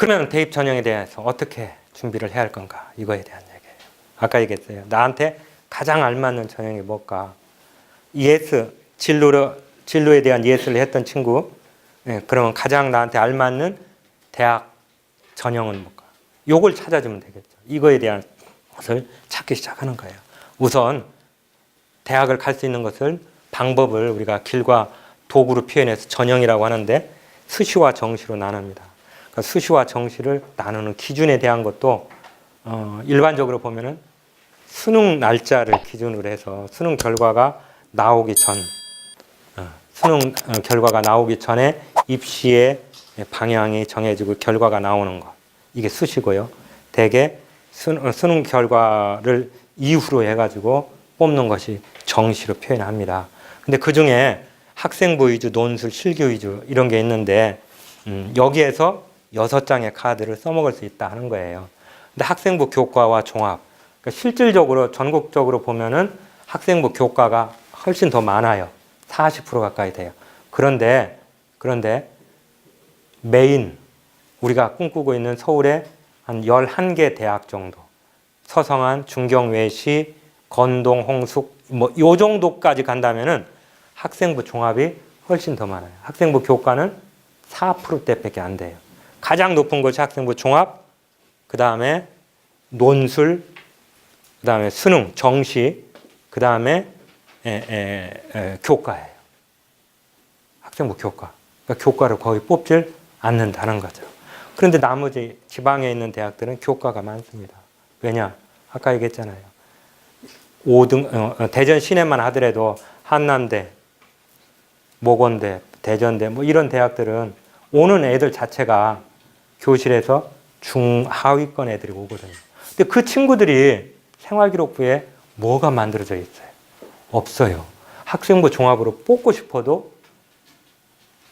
그러면 대입 전형에 대해서 어떻게 준비를 해야 할 건가? 이거에 대한 얘기예요. 아까 얘기했어요. 나한테 가장 알맞는 전형이 뭘까? 예스, 진로에 대한 예스를 했던 친구, 그러면 가장 나한테 알맞는 대학 전형은 뭘까? 요걸 찾아주면 되겠죠. 이거에 대한 것을 찾기 시작하는 거예요. 우선 대학을 갈 수 있는 것을 방법을 우리가 길과 도구로 표현해서 전형이라고 하는데 수시와 정시로 나눕니다. 그러니까 수시와 정시를 나누는 기준에 대한 것도 일반적으로 보면은 수능 날짜를 기준으로 해서 수능 결과가 나오기 전에 입시의 방향이 정해지고 결과가 나오는 것, 이게 수시고요. 대개 수능 결과를 이후로 해가지고 뽑는 것이 정시로 표현합니다. 근데 그 중에 학생부 위주, 논술, 실기 위주 이런 게 있는데 여기에서 6장의 카드를 써먹을 수 있다 하는 거예요. 근데 학생부 교과와 종합, 그러니까 실질적으로 전국적으로 보면은 학생부 교과가 훨씬 더 많아요. 40% 가까이 돼요. 그런데 메인 우리가 꿈꾸고 있는 서울의 한 11개 대학 정도, 서성한, 중경외시, 건동, 홍숙 뭐 요 정도까지 간다면은 학생부 종합이 훨씬 더 많아요. 학생부 교과는 4%대밖에 안 돼요. 가장 높은 것이 학생부 종합, 그 다음에 논술, 그 다음에 수능, 정시, 그 다음에 교과예요. 학생부 교과. 그러니까 교과를 거의 뽑질 않는다는 거죠. 그런데 나머지 지방에 있는 대학들은 교과가 많습니다. 왜냐? 아까 얘기했잖아요. 5등, 대전 시내만 하더라도 한남대, 모건대, 대전대 뭐 이런 대학들은 오는 애들 자체가 교실에서 중하위권 애들이 오거든요. 근데 그 친구들이 생활기록부에 뭐가 만들어져 있어요? 없어요. 학생부 종합으로 뽑고 싶어도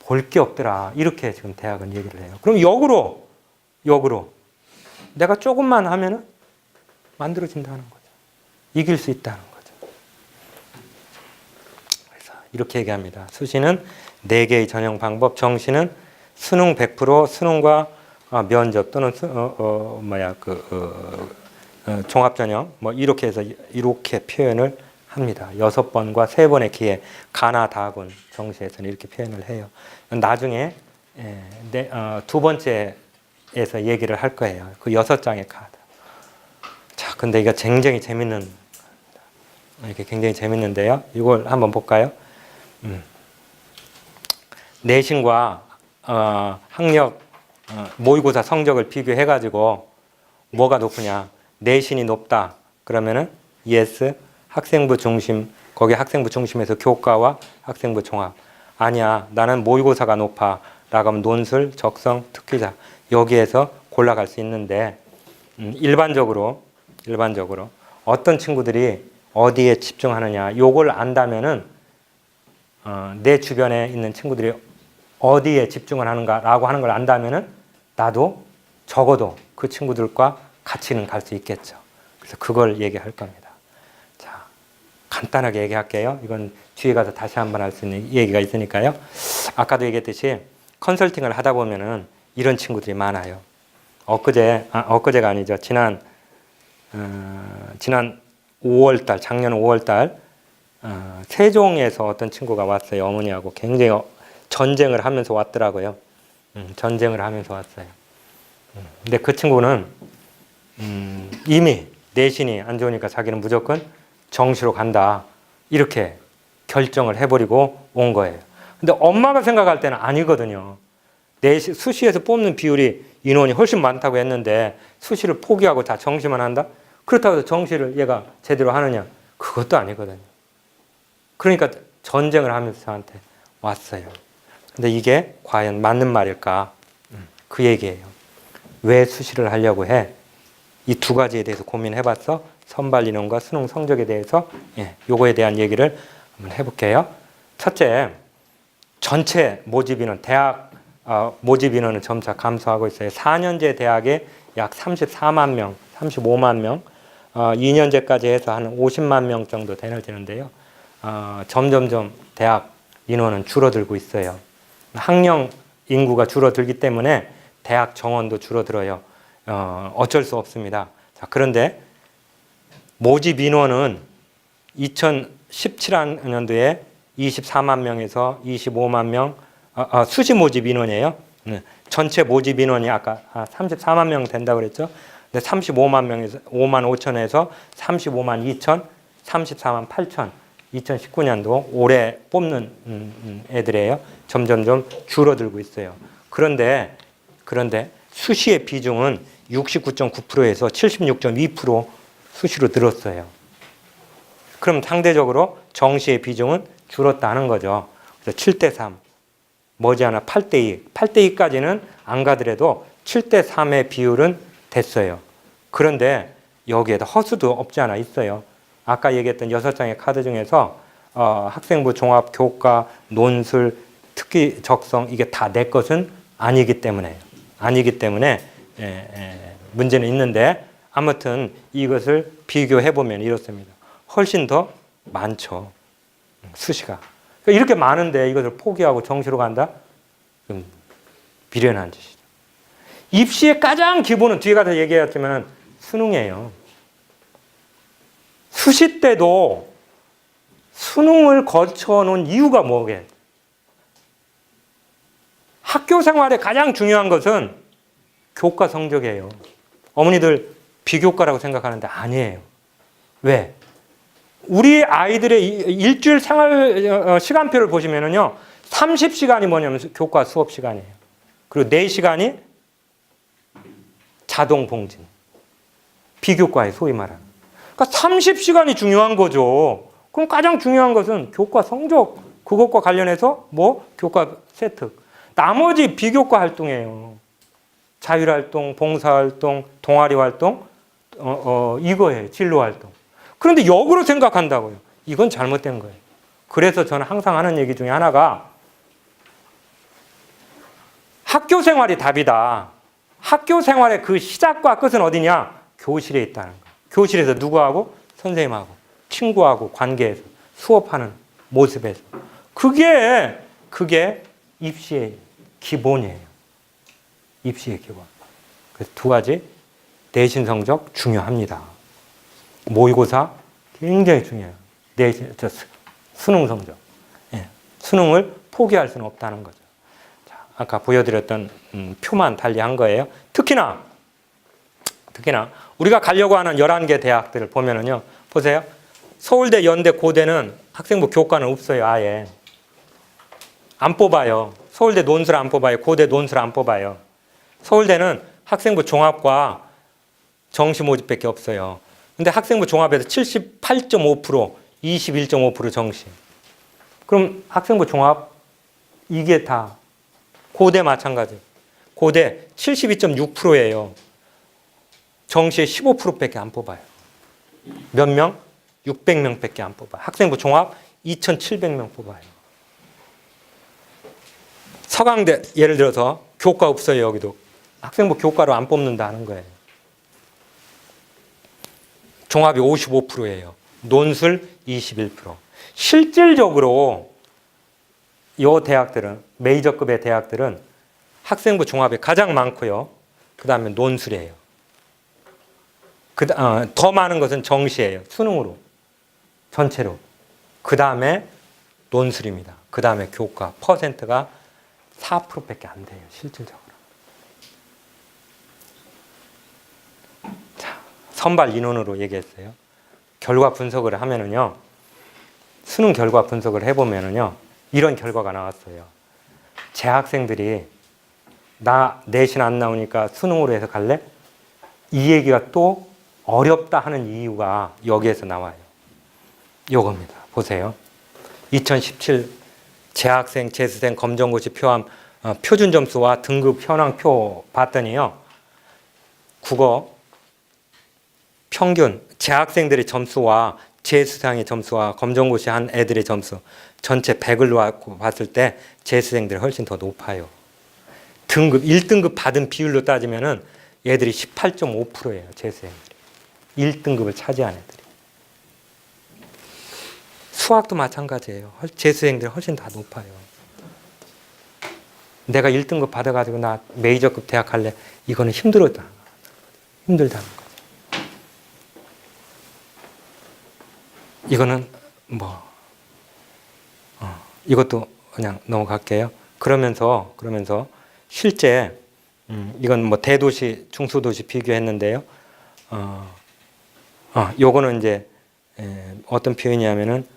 볼 게 없더라. 이렇게 지금 대학은 얘기를 해요. 그럼 역으로 내가 조금만 하면은 만들어진다는 거죠. 이길 수 있다는 거죠. 그래서 이렇게 얘기합니다. 수시는 4개의 전형 방법, 정시는 수능 100%, 수능과 면접 또는 종합 전형 뭐 이렇게 해서 이렇게 표현을 합니다. 6번과 3번의 기회, 가나 다군 정시에서는 이렇게 표현을 해요. 나중에 두 번째에서 얘기를 할 거예요. 그 6장의 카드. 자, 근데 이거 굉장히 재밌는데요. 이걸 한번 볼까요? 내신과 학력 모의고사 성적을 비교해가지고 뭐가 높으냐? 내신이 높다. 그러면은 yes, 학생부 중심, 거기 학생부 중심에서 교과와 학생부 종합. 아니야, 나는 모의고사가 높아. 라고 하면 논술, 적성, 특기자 여기에서 골라갈 수 있는데 일반적으로 어떤 친구들이 어디에 집중하느냐 요걸 안다면은 내 주변에 있는 친구들이 어디에 집중을 하는가라고 하는 걸 안다면은 나도 적어도 그 친구들과 같이는 갈 수 있겠죠. 그래서 그걸 얘기할 겁니다. 자, 간단하게 얘기할게요. 이건 뒤에 가서 다시 한번 할 수 있는 얘기가 있으니까요. 아까도 얘기했듯이 컨설팅을 하다 보면은 이런 친구들이 많아요. 엊그제가 아니죠. 지난 5월달, 작년 5월달 세종에서 어떤 친구가 왔어요. 어머니하고 굉장히 전쟁을 하면서 왔더라고요. 전쟁을 하면서 왔어요. 근데 그 친구는 이미 내신이 안 좋으니까 자기는 무조건 정시로 간다. 이렇게 결정을 해버리고 온 거예요. 근데 엄마가 생각할 때는 아니거든요. 수시에서 뽑는 비율이 인원이 훨씬 많다고 했는데 수시를 포기하고 다 정시만 한다? 그렇다고 해서 정시를 얘가 제대로 하느냐? 그것도 아니거든요. 그러니까 전쟁을 하면서 저한테 왔어요. 근데 이게 과연 맞는 말일까? 그 얘기예요. 왜 수시를 하려고 해? 이 두 가지에 대해서 고민해봤어. 선발 인원과 수능 성적에 대해서 요거에 대한 얘기를 한번 해볼게요. 첫째, 전체 모집 인원, 대학 모집 인원은 점차 감소하고 있어요. 4년제 대학에 약 34만 명, 35만 명, 2년제까지 해서 한 50만 명 정도 되는데요. 점점점 대학 인원은 줄어들고 있어요. 학령 인구가 줄어들기 때문에 대학 정원도 줄어들어요. 어쩔 수 없습니다. 자, 그런데 모집 인원은 2017년도에 24만 명에서 25만 명, 수시 모집 인원이에요. 전체 모집 인원이 아까 34만 명 된다고 그랬죠. 근데 35만 명에서 5만 5천에서 35만 2천, 34만 8천. 2019년도 올해 뽑는 애들이에요. 점점점 줄어들고 있어요. 그런데 수시의 비중은 69.9%에서 76.2% 수시로 늘었어요. 그럼 상대적으로 정시의 비중은 줄었다는 거죠. 그래서 7대3, 머지않아 8대2, 8대2까지는 안 가더라도 7대3의 비율은 됐어요. 그런데 여기에도 허수도 없지 않아 있어요. 아까 얘기했던 6장의 카드 중에서 학생부 종합, 교과, 논술, 특기 적성 이게 다 내 것은 아니기 때문에 문제는 있는데 아무튼 이것을 비교해 보면 이렇습니다. 훨씬 더 많죠. 수시가. 그러니까 이렇게 많은데 이것을 포기하고 정시로 간다? 그럼 미련한 짓이죠. 입시의 가장 기본은 뒤에 가서 얘기했지만 수능이에요. 수시 때도 수능을 거쳐놓은 이유가 뭐게? 학교 생활에 가장 중요한 것은 교과 성적이에요. 어머니들 비교과라고 생각하는데 아니에요. 왜? 우리 아이들의 일주일 생활 시간표를 보시면은요, 30시간이 뭐냐면 교과 수업 시간이에요. 그리고 4시간이 자동 봉진. 비교과에 소위 말하는. 그러니까 30시간이 중요한 거죠. 그럼 가장 중요한 것은 교과 성적, 그것과 관련해서 뭐? 교과 세트. 나머지 비교과 활동이에요. 자율활동, 봉사활동, 동아리활동, 이거예요. 진로활동. 그런데 역으로 생각한다고요. 이건 잘못된 거예요. 그래서 저는 항상 하는 얘기 중에 하나가 학교 생활이 답이다. 학교 생활의 그 시작과 끝은 어디냐? 교실에 있다는 거예요. 교실에서 누구하고? 선생님하고, 친구하고 관계에서, 수업하는 모습에서. 그게 입시의 기본이에요. 입시의 기본. 그래서 두 가지 내신 성적 중요합니다. 모의고사 굉장히 중요해요. 수능 성적. 예. 수능을 포기할 수는 없다는 거죠. 자, 아까 보여드렸던 표만 달리한 거예요. 특히나 우리가 가려고 하는 11개 대학들을 보면은요. 보세요. 서울대, 연대, 고대는 학생부 교과는 없어요. 아예. 안 뽑아요. 서울대 논술 안 뽑아요. 고대 논술 안 뽑아요. 서울대는 학생부 종합과 정시 모집밖에 없어요. 근데 학생부 종합에서 78.5%, 21.5% 정시. 그럼 학생부 종합 이게 다 고대 마찬가지. 고대 72.6%예요. 정시에 15%밖에 안 뽑아요. 몇 명? 600명밖에 안 뽑아요. 학생부 종합 2,700명 뽑아요. 서강대 예를 들어서 교과 없어요. 여기도. 학생부 교과로 안 뽑는다는 거예요. 종합이 55%예요. 논술 21%. 실질적으로 이 대학들은, 메이저급의 대학들은 학생부 종합이 가장 많고요. 그 다음에 논술이에요. 더 많은 것은 정시예요. 수능으로. 전체로. 그 다음에 논술입니다. 그 다음에 교과. 퍼센트가 4%밖에 안 돼요. 실질적으로. 자, 선발 인원으로 얘기했어요. 결과 분석을 하면은요. 수능 결과 분석을 해보면은요. 이런 결과가 나왔어요. 재학생들이 나 내신 안 나오니까 수능으로 해서 갈래? 이 얘기가 또 어렵다 하는 이유가 여기에서 나와요. 요겁니다. 보세요. 2017 재학생, 재수생 검정고시 표함 표준 점수와 등급 현황표 봤더니요. 국어 평균 재학생들의 점수와 재수생의 점수와 검정고시 한 애들의 점수 전체 100을 놓고 봤을 때 재수생들이 훨씬 더 높아요. 등급 1등급 받은 비율로 따지면은 얘들이 18.5%예요. 재수생들이. 1등급을 차지한 애들이. 수학도 마찬가지예요. 재수생들이 훨씬 다 높아요. 내가 1등급 받아가지고 나 메이저급 대학 갈래. 이거는 힘들다는 거죠. 이거는 이것도 그냥 넘어갈게요. 그러면서 실제 이건 뭐 대도시, 중소도시 비교했는데요. 요거는 이제 어떤 표현이냐면은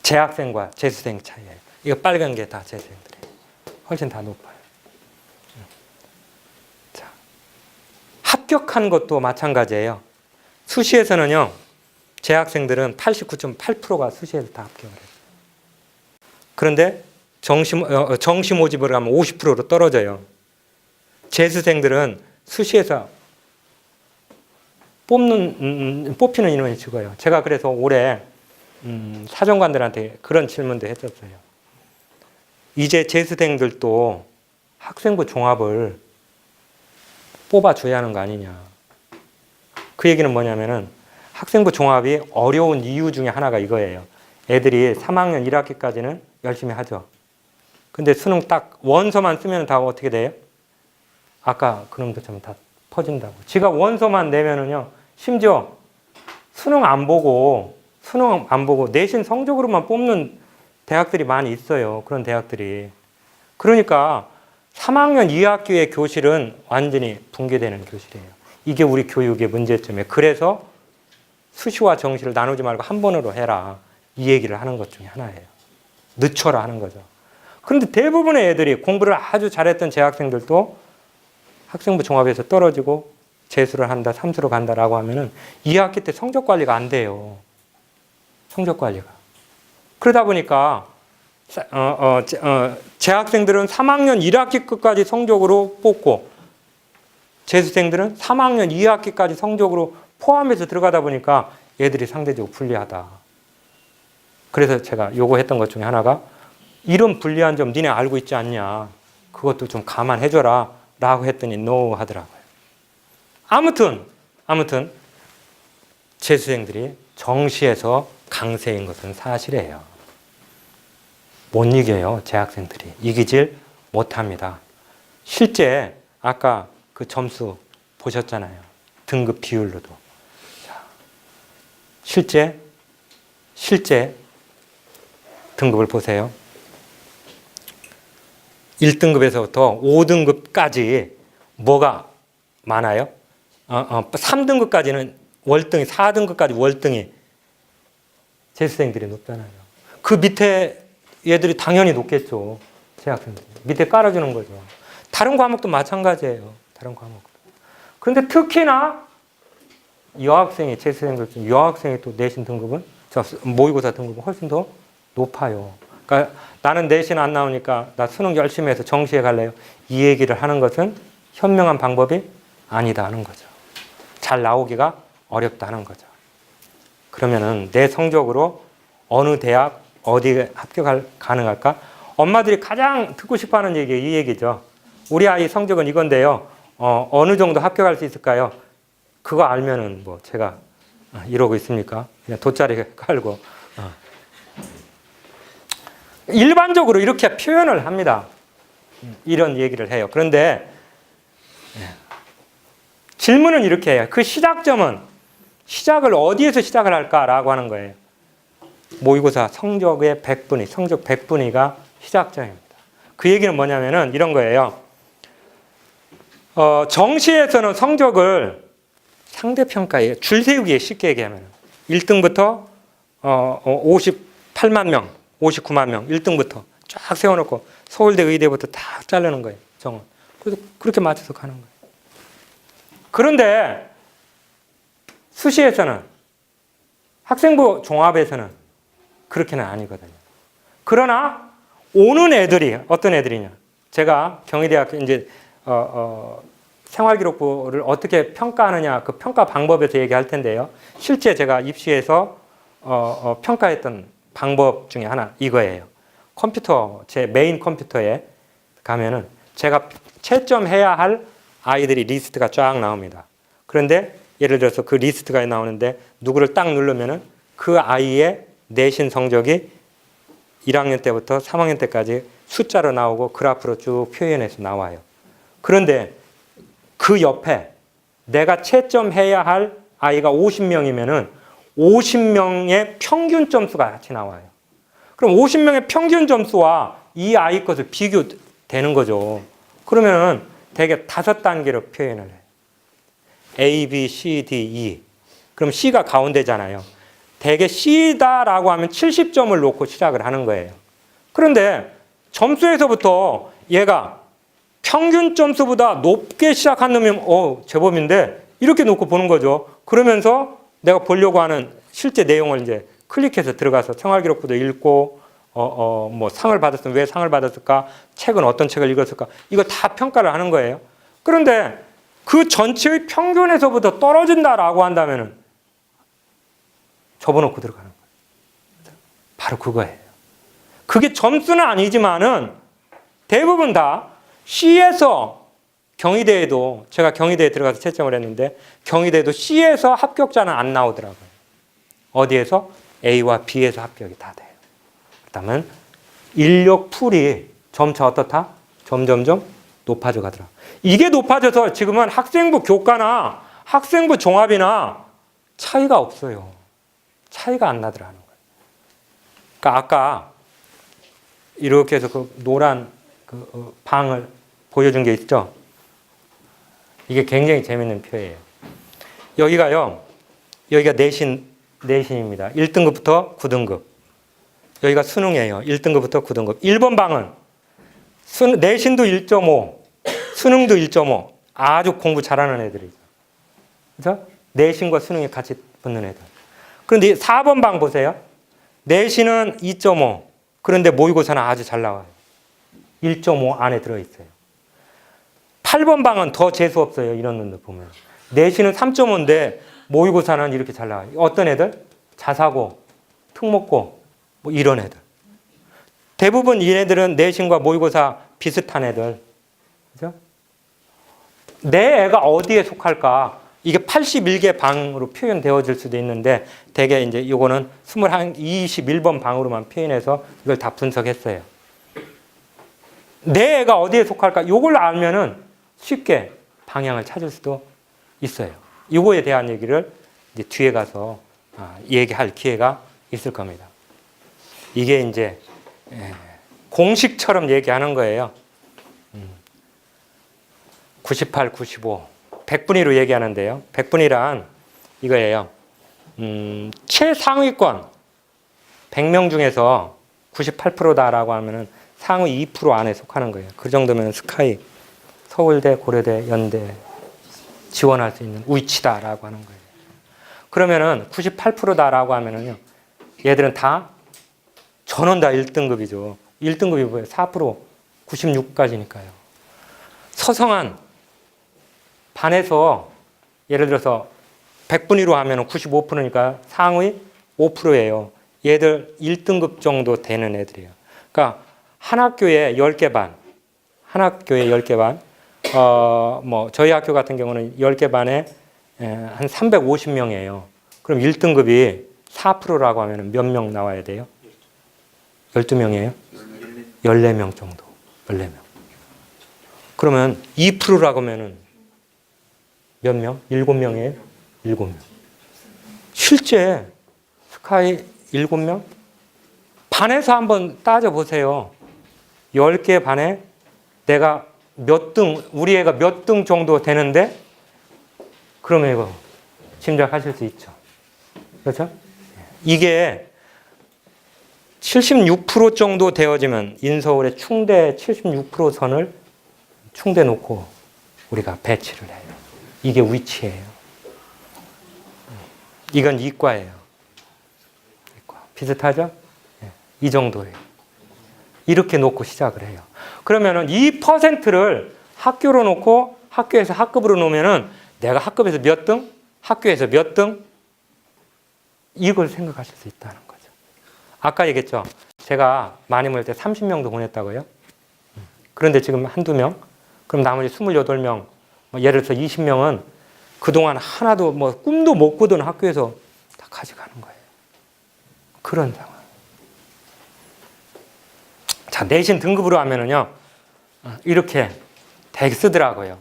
재학생과 재수생 차이예요. 이거 빨간 게 다 재수생들이에요. 훨씬 다 높아요. 자, 합격한 것도 마찬가지예요. 수시에서는요, 재학생들은 89.8%가 수시에서 다 합격을 해요. 그런데 정시 모집을 하면 50%로 떨어져요. 재수생들은 수시에서 뽑히는 인원이 적어요. 제가 그래서 올해 사정관들한테 그런 질문도 했었어요. 이제 재수생들도 학생부 종합을 뽑아줘야 하는 거 아니냐. 그 얘기는 뭐냐면은 학생부 종합이 어려운 이유 중에 하나가 이거예요. 애들이 3학년 1학기까지는 열심히 하죠. 근데 수능 딱 원서만 쓰면 다 어떻게 돼요? 아까 그런 것처럼 다 퍼진다고. 지가 원서만 내면은요, 심지어 수능 안 보고 내신 성적으로만 뽑는 대학들이 많이 있어요. 그런 대학들이. 그러니까 3학년 2학기의 교실은 완전히 붕괴되는 교실이에요. 이게 우리 교육의 문제점이에요. 그래서 수시와 정시를 나누지 말고 한 번으로 해라. 이 얘기를 하는 것 중에 하나예요. 늦춰라 하는 거죠. 그런데 대부분의 애들이 공부를 아주 잘했던 재학생들도 학생부 종합에서 떨어지고 재수를 한다, 삼수로 간다라고 하면은 2학기 때 성적 관리가 안 돼요. 성적 관리가. 그러다 보니까 재학생들은 3학년 1학기 끝까지 성적으로 뽑고 재수생들은 3학년 2학기까지 성적으로 포함해서 들어가다 보니까 얘들이 상대적으로 불리하다. 그래서 제가 요구했던 것 중에 하나가 이런 불리한 점 니네 알고 있지 않냐. 그것도 좀 감안해줘라 라고 했더니 노 하더라고요. 아무튼 재수생들이 정시에서 강세인 것은 사실이에요. 못 이겨요. 재학생들이. 이기질 못합니다. 실제 아까 그 점수 보셨잖아요. 등급 비율로도. 자, 실제 등급을 보세요. 1등급에서부터 5등급까지 뭐가 많아요? 3등급까지는 월등히, 4등급까지 월등히 재수생들이 높잖아요. 그 밑에 얘들이 당연히 높겠죠. 재학생들. 밑에 깔아주는 거죠. 다른 과목도 마찬가지예요. 다른 과목도. 그런데 특히나 여학생이, 재수생들 중 여학생이 또 내신 등급은, 모의고사 등급은 훨씬 더 높아요. 그러니까 나는 내신 안 나오니까 나 수능 열심히 해서 정시에 갈래요. 이 얘기를 하는 것은 현명한 방법이 아니다 하는 거죠. 잘 나오기가 어렵다 하는 거죠. 그러면은 내 성적으로 어느 대학, 어디에 합격할 가능할까? 엄마들이 가장 듣고 싶어하는 얘기 이 얘기죠. 우리 아이 성적은 이건데요. 어느 정도 합격할 수 있을까요? 그거 알면은 뭐 제가 이러고 있습니까? 그냥 돗자리 깔고 일반적으로 이렇게 표현을 합니다. 이런 얘기를 해요. 그런데 질문은 이렇게 해요. 그 시작점은 시작을 어디에서 시작을 할까라고 하는 거예요. 모의고사 성적의 100분위, 성적 100분위가 시작점입니다. 그 얘기는 뭐냐면은 이런 거예요. 정시에서는 성적을 상대평가에 줄 세우기에 쉽게 얘기하면 1등부터 58만 명, 59만 명, 1등부터 쫙 세워놓고 서울대, 의대부터 다 자르는 거예요. 정원. 그래서 그렇게 맞춰서 가는 거예요. 그런데 수시에서는, 학생부 종합에서는 그렇게는 아니거든요. 그러나 오는 애들이 어떤 애들이냐? 제가 경희대학교 이제 생활기록부를 어떻게 평가하느냐, 그 평가 방법에서 얘기할 텐데요. 실제 제가 입시에서 평가했던 방법 중에 하나 이거예요. 컴퓨터, 제 메인 컴퓨터에 가면은 제가 채점해야 할 아이들이 리스트가 쫙 나옵니다. 그런데 예를 들어서 그 리스트가 나오는데 누구를 딱 누르면은 그 아이의 내신 성적이 1학년 때부터 3학년 때까지 숫자로 나오고 그래프로 쭉 표현해서 나와요. 그런데 그 옆에 내가 채점해야 할 아이가 50명이면은 50명의 평균 점수가 같이 나와요. 그럼 50명의 평균 점수와 이 아이 것을 비교되는 거죠. 그러면은 대개 5단계로 표현을 해요. A, B, C, D, E. 그럼 C가 가운데잖아요. 대개 C다라고 하면 70점을 놓고 시작을 하는 거예요. 그런데 점수에서부터 얘가 평균 점수보다 높게 시작한 놈이면 제법인데 이렇게 놓고 보는 거죠. 그러면서 내가 보려고 하는 실제 내용을 이제 클릭해서 들어가서 생활기록부도 읽고 뭐 상을 받았으면 왜 상을 받았을까? 책은 어떤 책을 읽었을까? 이거 다 평가를 하는 거예요. 그런데 그 전체의 평균에서부터 떨어진다라고 한다면은 접어놓고 들어가는 거예요. 바로 그거예요. 그게 점수는 아니지만은 대부분 다 C에서 경희대에도 제가 경희대에 들어가서 채점을 했는데 경희대에도 C에서 합격자는 안 나오더라고요. 어디에서? A와 B에서 합격이 다 돼요. 그렇다면 인력 풀이 점차 어떻다? 점점점 높아져 가더라. 이게 높아져서 지금은 학생부 교과나 학생부 종합이나 차이가 없어요. 차이가 안 나더라는 거예요. 그러니까 아까 이렇게 해서 그 노란 그 방을 보여준 게 있죠. 이게 굉장히 재밌는 표예요. 여기가 내신입니다. 1등급부터 9등급. 여기가 수능이에요. 1등급부터 9등급. 1번 방은 내신도 1.5, 수능도 1.5. 아주 공부 잘하는 애들이죠. 그렇죠? 내신과 수능이 같이 붙는 애들. 그런데 4번 방 보세요. 내신은 2.5. 그런데 모의고사는 아주 잘 나와요. 1.5 안에 들어있어요. 8번 방은 더 재수 없어요. 이런 놈들 보면. 내신은 3.5인데 모의고사는 이렇게 잘 나와요. 어떤 애들? 자사고, 특목고, 뭐 이런 애들. 대부분 얘네들은 내신과 모의고사 비슷한 애들. 그죠? 내 애가 어디에 속할까? 이게 81개 방으로 표현되어질 수도 있는데 대개 이제 이거는 21번 방으로만 표현해서 이걸 다 분석했어요. 내 애가 어디에 속할까? 이걸 알면은 쉽게 방향을 찾을 수도 있어요. 이거에 대한 얘기를 이제 뒤에 가서 얘기할 기회가 있을 겁니다. 이게 이제 공식처럼 얘기하는 거예요. 98, 95, 100분위로 얘기하는데요. 100분위란 이거예요. 최상위권 100명 중에서 98%다라고 하면은 상위 2% 안에 속하는 거예요. 그 정도면 스카이, 서울대, 고려대, 연대 지원할 수 있는 위치다라고 하는 거예요. 그러면은 98%다라고 하면은요, 얘들은 다 전원 다 1등급이죠. 1등급이 뭐예요? 4%, 96까지니까요. 서성한 반에서 예를 들어서 100분위로 하면 95%니까 상위 5%예요. 얘들 1등급 정도 되는 애들이에요. 그러니까 한 학교에 10개 반, 뭐 저희 학교 같은 경우는 10개 반에 한 350명이에요. 그럼 1등급이 4%라고 하면 몇 명 나와야 돼요? 12명이에요? 14명 정도. 14명. 그러면 2%라고 하면은 몇 명? 7명이에요? 7명. 실제 스카이 7명? 반에서 한번 따져보세요. 10개 반에 내가 몇 등, 우리 애가 몇 등 정도 되는데 그러면 이거 짐작하실 수 있죠. 그렇죠? 이게 76% 정도 되어지면 인서울의 충대 76% 선을 충대 놓고 우리가 배치를 해요. 이게 위치예요. 이건 이과예요. 이과. 비슷하죠? 이 정도예요. 이렇게 놓고 시작을 해요. 그러면은 이 퍼센트를 학교로 놓고 학교에서 학급으로 놓으면은 내가 학급에서 몇 등? 학교에서 몇 등? 이걸 생각하실 수 있다는 거죠. 아까 얘기했죠. 제가 많이 모일 때 30명도 보냈다고요. 그런데 지금 한두 명? 그럼 나머지 28명, 예를 들어서 20명은 그동안 하나도 꿈도 못 꾸던 학교에서 다 가져가는 거예요. 그런 상황. 자, 내신 등급으로 하면은요, 이렇게 되게 쓰더라고요.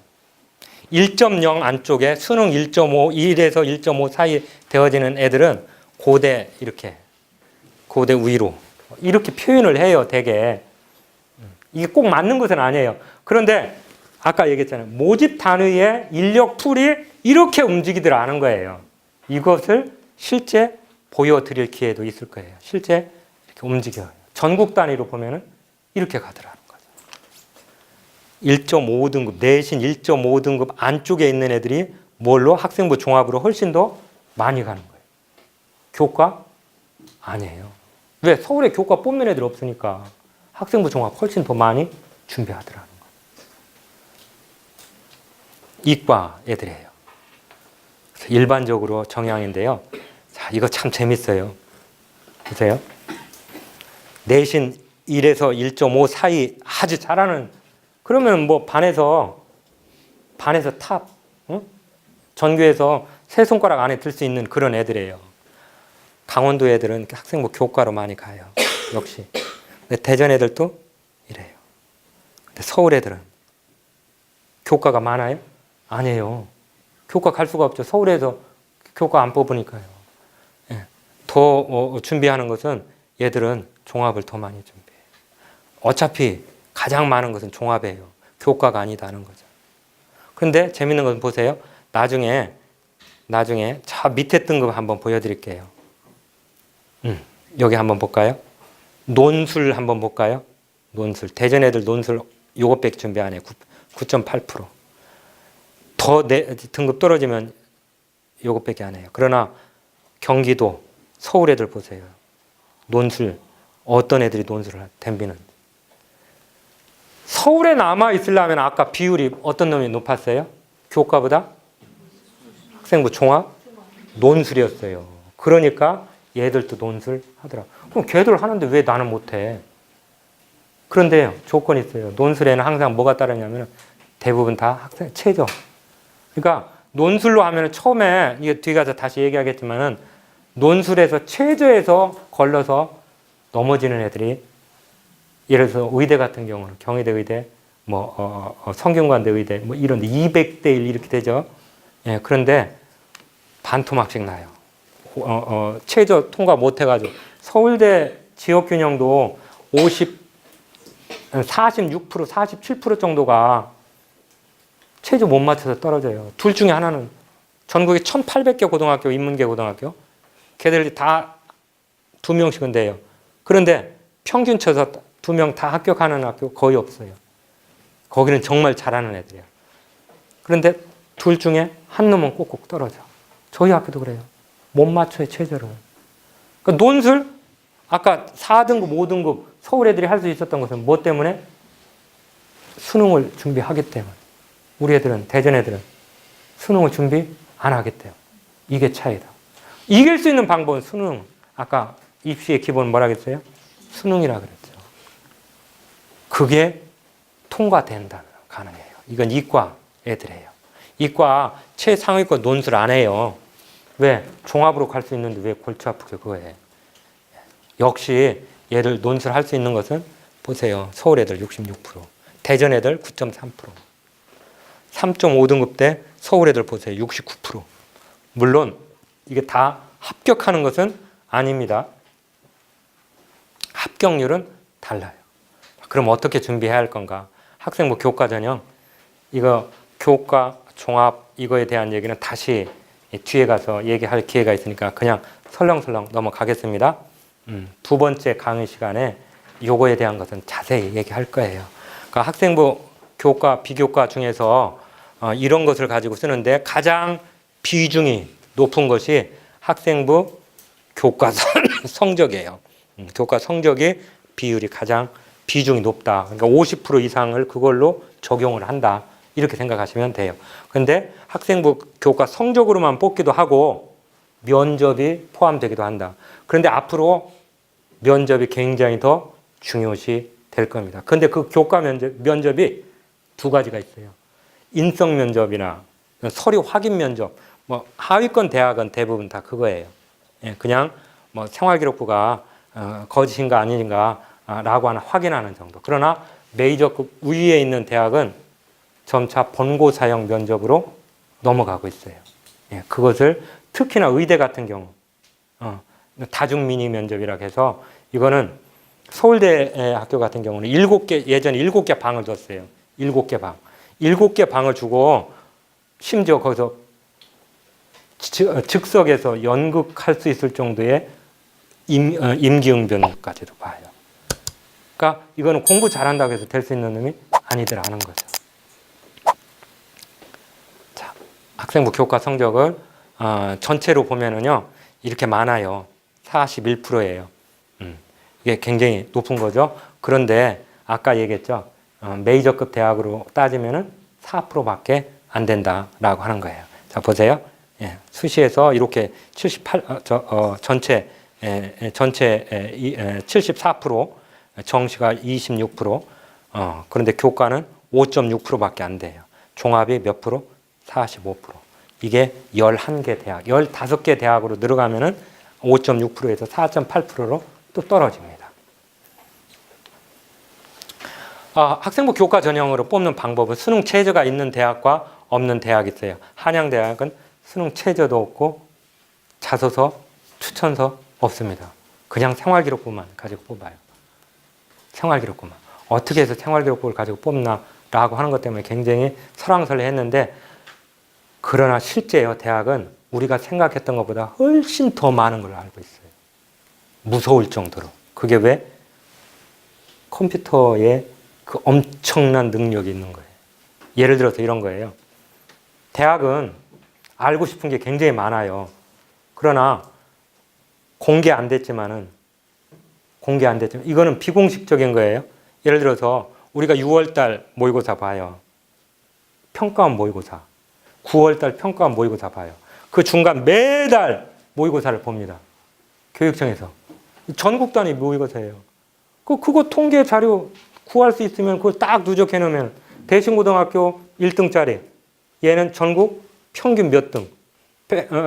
1.0 안쪽에 수능 1.5, 1에서 1.5 사이 되어지는 애들은 고대 이렇게, 고대 위로 이렇게 표현을 해요, 되게. 이게 꼭 맞는 것은 아니에요. 그런데 아까 얘기했잖아요. 모집 단위의 인력 풀이 이렇게 움직이더라는 거예요. 이것을 실제 보여드릴 기회도 있을 거예요. 실제 이렇게 움직여요. 전국 단위로 보면은 이렇게 가더라는 거죠. 1.5등급, 내신 1.5등급 안쪽에 있는 애들이 뭘로? 학생부 종합으로 훨씬 더 많이 가는 거예요. 교과? 아니에요. 왜? 서울에 교과 뽑는 애들 없으니까 학생부 종합 훨씬 더 많이 준비하더라는 거예요. 이과 애들이에요. 그래서 일반적으로 정향인데요. 자, 이거 참 재밌어요. 보세요. 내신 1에서 1.5 사이 아주 잘하는, 그러면 뭐 반에서 탑, 응? 전교에서 세 손가락 안에 들 수 있는 그런 애들이에요. 강원도 애들은 학생부 교과로 많이 가요. 역시. 근데 대전 애들도 이래요. 근데 서울 애들은 교과가 많아요? 아니에요. 교과 갈 수가 없죠. 서울에서 교과 안 뽑으니까요. 예. 더 준비하는 것은 얘들은 종합을 더 많이 준비해요. 어차피 가장 많은 것은 종합이에요. 교과가 아니다는 거죠. 그런데 재밌는 건 보세요. 나중에 저 밑에 등급 한번 보여드릴게요. 여기 한번 볼까요? 논술 한번 볼까요? 논술. 대전 애들 논술 요것밖에 준비 안 해요. 9.8%. 더 등급 떨어지면 요것밖에 안 해요. 그러나 경기도, 서울 애들 보세요. 논술. 어떤 애들이 논술을 덤비는. 서울에 남아 있으려면 아까 비율이 어떤 놈이 높았어요? 교과보다? 학생부 종합? 논술이었어요. 그러니까 얘들도 논술 하더라. 그럼 걔들 하는데 왜 나는 못해? 그런데 조건이 있어요. 논술에는 항상 뭐가 따르냐면 대부분 다 학생 최저. 그러니까 논술로 하면 처음에 이게 뒤에 가서 다시 얘기하겠지만은 논술에서 최저에서 걸러서 넘어지는 애들이, 예를 들어서 의대 같은 경우는 경희대 의대, 성균관대 의대 뭐 이런 200대 1 이렇게 되죠. 예, 그런데 반토막씩 나요. 최저 통과 못 해가지고 서울대 지역균형도 46%, 47% 정도가 최저 못 맞춰서 떨어져요. 둘 중에 하나는 전국에 1,800개 고등학교, 인문계 고등학교, 걔들이 다 2명씩은 돼요. 그런데 평균 쳐서 2명 다 합격하는 학교 거의 없어요. 거기는 정말 잘하는 애들이에요. 그런데 둘 중에 한 놈은 꼭꼭 떨어져. 저희 학교도 그래요. 못 맞춰요, 최저를. 그러니까 논술, 아까 4등급, 5등급 서울 애들이 할 수 있었던 것은 뭐 때문에? 수능을 준비하기 때문에. 우리 애들은, 대전 애들은 수능을 준비 안 하기 때문에. 이게 차이다. 이길 수 있는 방법은 수능. 아까 입시의 기본 뭐라 그랬어요? 수능이라 그랬죠. 그게 통과된다면 가능해요. 이건 이과 애들이에요. 이과 최상위권 논술 안 해요. 왜? 종합으로 갈 수 있는데 왜 골치 아프게 그거 해? 역시 얘들 논술 할 수 있는 것은 보세요. 서울 애들 66%, 대전 애들 9.3%, 3.5등급 때 서울 애들 보세요. 69%. 물론 이게 다 합격하는 것은 아닙니다. 합격률은 달라요. 그럼 어떻게 준비해야 할 건가? 학생부 교과 전형, 이거 교과 종합 이거에 대한 얘기는 다시 뒤에 가서 얘기할 기회가 있으니까 그냥 설렁설렁 넘어가겠습니다. 두 번째 강의 시간에 요거에 대한 것은 자세히 얘기할 거예요. 그러니까 학생부 교과, 비교과 중에서 이런 것을 가지고 쓰는데 가장 비중이 높은 것이 학생부 교과 성적이에요. 교과 성적이 비율이 가장 비중이 높다. 그러니까 50% 이상을 그걸로 적용을 한다. 이렇게 생각하시면 돼요. 그런데 학생부 교과 성적으로만 뽑기도 하고 면접이 포함되기도 한다. 그런데 앞으로 면접이 굉장히 더 중요시 될 겁니다. 그런데 그 교과 면접이 두 가지가 있어요. 인성 면접이나 서류 확인 면접. 하위권 대학은 대부분 다 그거예요. 그냥 생활기록부가 거짓인가 아닌가 라고 하는 확인하는 정도. 그러나 메이저급 위에 있는 대학은 점차 본고사형 면접으로 넘어가고 있어요. 예, 그것을 특히나 의대 같은 경우 다중미니 면접이라고 해서 이거는 서울대 학교 같은 경우는 예전에 7개 방을 줬어요. 7개 방. 7개 방을 주고 심지어 거기서 즉석에서 연극할 수 있을 정도의 임기응변까지도 봐요. 그러니까 이거는 공부 잘한다고 해서 될 수 있는 놈이 아니더라는 거죠. 자, 학생부 교과 성적을 전체로 보면은요 이렇게 많아요. 41%예요. 이게 굉장히 높은 거죠. 그런데 아까 얘기했죠. 메이저급 대학으로 따지면은 4%밖에 안 된다라고 하는 거예요. 자, 보세요. 예, 수시에서 이렇게 74%, 정시가 26%, 그런데 교과는 5.6%밖에 안 돼요. 종합이 몇 프로? 45%. 이게 11개 대학, 15개 대학으로 늘어가면은 5.6%에서 4.8%로 또 떨어집니다. 학생부 교과 전형으로 뽑는 방법은 수능 최저가 있는 대학과 없는 대학이 있어요. 한양대학은 수능 최저도 없고 자소서, 추천서 없습니다. 그냥 생활기록부만 가지고 뽑아요. 생활기록부만. 어떻게 해서 생활기록부를 가지고 뽑나라고 하는 것 때문에 굉장히 설왕설래했는데 그러나 실제요 대학은 우리가 생각했던 것보다 훨씬 더 많은 걸 알고 있어요. 무서울 정도로. 그게 왜? 컴퓨터에 그 엄청난 능력이 있는 거예요. 예를 들어서 이런 거예요. 대학은 알고 싶은 게 굉장히 많아요. 그러나 공개 안 됐지만 이거는 비공식적인 거예요. 예를 들어서 우리가 6월달 모의고사 봐요. 평가원 모의고사. 9월달 평가원 모의고사 봐요. 그 중간 매달 모의고사를 봅니다. 교육청에서. 전국 단위 모의고사예요. 그거 통계 자료 구할 수 있으면 그걸 딱 누적해 놓으면 대신고등학교 1등짜리 얘는 전국 평균 몇 등,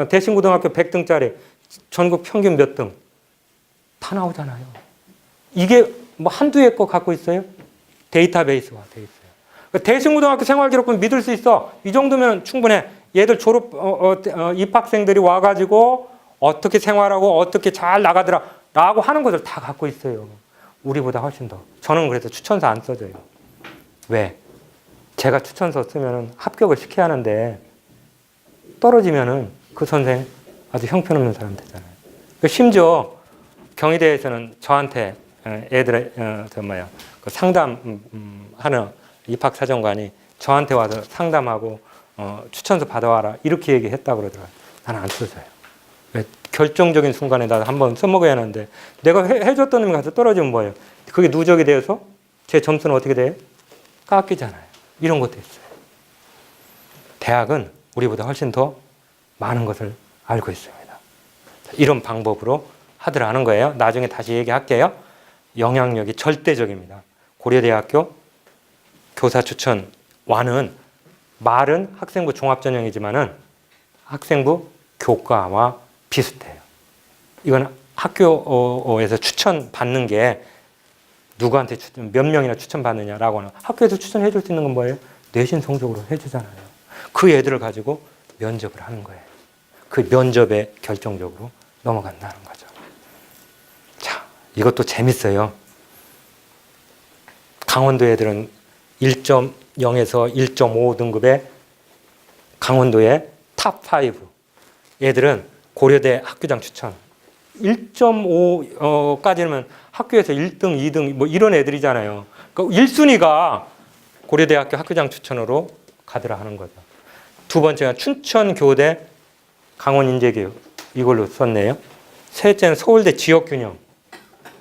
대신고등학교 100등짜리 전국 평균 몇 등 다 나오잖아요. 이게 뭐 한두 해 거 갖고 있어요? 데이터베이스화 돼 있어요. 대신고등학교 생활기록부는 믿을 수 있어. 이 정도면 충분해. 얘들 졸업 입학생들이 와가지고 어떻게 생활하고 어떻게 잘 나가더라 라고 하는 것을 다 갖고 있어요. 우리보다 훨씬 더. 저는 그래서 추천서 안 써줘요. 왜? 제가 추천서 쓰면 합격을 시켜야 하는데 떨어지면은 그 선생 아주 형편없는 사람 되잖아요. 심지어 경희대에서는 저한테 애들 그 상담하는 입학사정관이 저한테 와서 상담하고 추천서 받아와라 이렇게 얘기했다고 그러더라고요. 나는 안 써줘요. 왜? 결정적인 순간에 나 한번 써먹어야 하는데 내가 해줬던 놈이 가서 떨어지면 뭐예요? 그게 누적이 되어서 제 점수는 어떻게 돼요? 깎이잖아요. 이런 것도 있어요. 대학은 우리보다 훨씬 더 많은 것을 알고 있습니다. 이런 방법으로 하더라는 거예요. 나중에 다시 얘기할게요. 영향력이 절대적입니다. 고려대학교 교사 추천 와는 말은 학생부 종합전형이지만은 학생부 교과와 비슷해요. 이건 학교에서 추천 받는 게 누구한테 몇 명이나 추천 받느냐라고 하는 학교에서 추천해 줄 수 있는 건 뭐예요? 내신 성적으로 해주잖아요. 그 애들을 가지고 면접을 하는 거예요. 그 면접에 결정적으로 넘어간다는 거죠. 자, 이것도 재밌어요. 강원도 애들은 1.0에서 1.5 등급의 강원도의 탑5 애들은 고려대 학교장 추천 1.5까지는 학교에서 1등, 2등 뭐 이런 애들이잖아요. 그러니까 1순위가 고려대학교 학교장 추천으로 가더라 하는 거죠. 두 번째가 춘천교대 강원인재교육 이걸로 썼네요. 셋째는 서울대 지역균형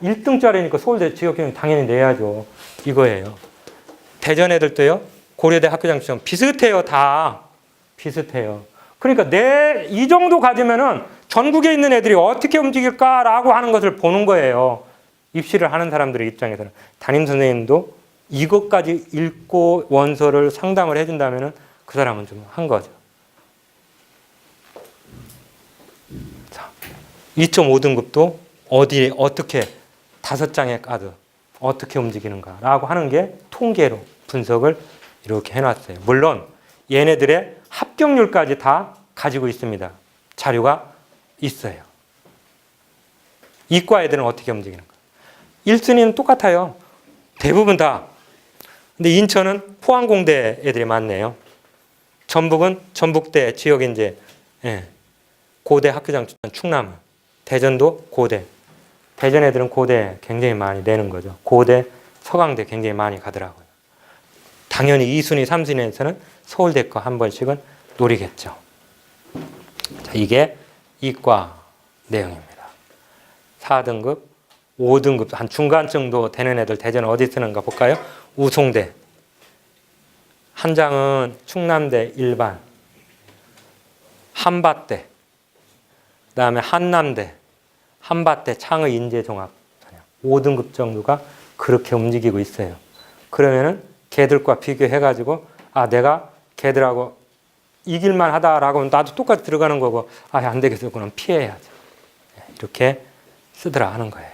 1등짜리니까 서울대 지역균형 당연히 내야죠. 이거예요. 대전 애들도요. 고려대 학교장 추천 비슷해요. 다 비슷해요. 그러니까 이 정도 가지면은 전국에 있는 애들이 어떻게 움직일까라고 하는 것을 보는 거예요. 입시를 하는 사람들의 입장에서는. 담임 선생님도 이것까지 읽고 원서를 상담을 해준다면은 그 사람은 좀 한 거죠. 자, 2.5등급도 어디에 어떻게 5장의 카드 어떻게 움직이는가라고 하는 게 통계로 분석을 이렇게 해놨어요. 물론 얘네들의 합격률까지 다 가지고 있습니다. 자료가 있어요. 이과 애들은 어떻게 움직이는가. 1순위는 똑같아요. 대부분 다. 근데 인천은 포항공대 애들이 많네요. 전북은 전북대 지역에 이제 고대 학교장 충남, 대전도 고대. 대전 애들은 고대 굉장히 많이 내는 거죠. 고대, 서강대 굉장히 많이 가더라고요. 당연히 2순위, 3순위에서는 서울대 거 한 번씩은 노리겠죠. 자, 이게 이과 내용입니다. 4등급, 5등급, 한 중간 정도 되는 애들 대전 어디 쓰는가 볼까요? 우송대. 한 장은 충남대 일반, 한밭대, 그 다음에 한남대, 한밭대 창의 인재종합 5등급 정도가 그렇게 움직이고 있어요. 그러면은 걔들과 비교해가지고 내가 걔들하고 이길만 하다라고 하면 나도 똑같이 들어가는 거고 안 되겠어. 그럼 피해야죠. 이렇게 쓰더라 하는 거예요.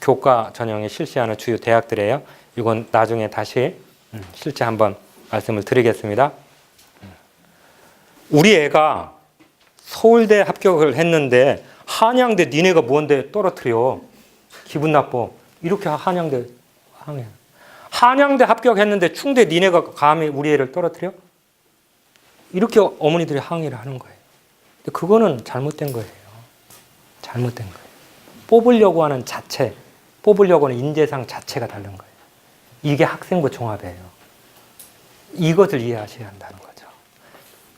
교과 전형에 실시하는 주요 대학들이에요. 이건 나중에 다시 실제 한번 말씀을 드리겠습니다. 우리 애가 서울대 합격을 했는데 한양대 니네가 뭔데 떨어뜨려. 기분 나빠. 이렇게 한양대 합격했는데 충대 니네가 감히 우리 애를 떨어뜨려? 이렇게 어머니들이 항의를 하는 거예요. 근데 그거는 잘못된 거예요. 잘못된 거예요. 뽑으려고 하는 자체, 뽑으려고 하는 인재상 자체가 다른 거예요. 이게 학생부 종합이에요. 이것을 이해하셔야 한다는 거죠.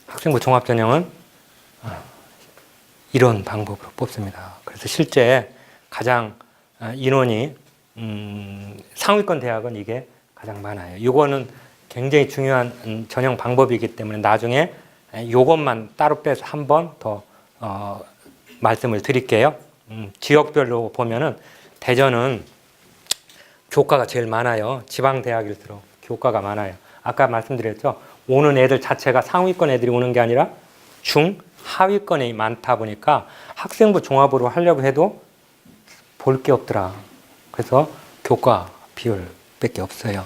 학생부 종합 전형은 이런 방법으로 뽑습니다. 그래서 실제 가장 인원이 상위권 대학은 이게 가장 많아요. 이거는 굉장히 중요한 전형 방법이기 때문에 나중에 이것만 따로 빼서 한 번 더 말씀을 드릴게요. 지역별로 보면은 대전은 교과가 제일 많아요. 지방 대학일수록 교과가 많아요. 아까 말씀드렸죠. 오는 애들 자체가 상위권 애들이 오는 게 아니라 하위권이 많다 보니까 학생부 종합으로 하려고 해도 볼 게 없더라. 그래서 교과 비율밖에 없어요.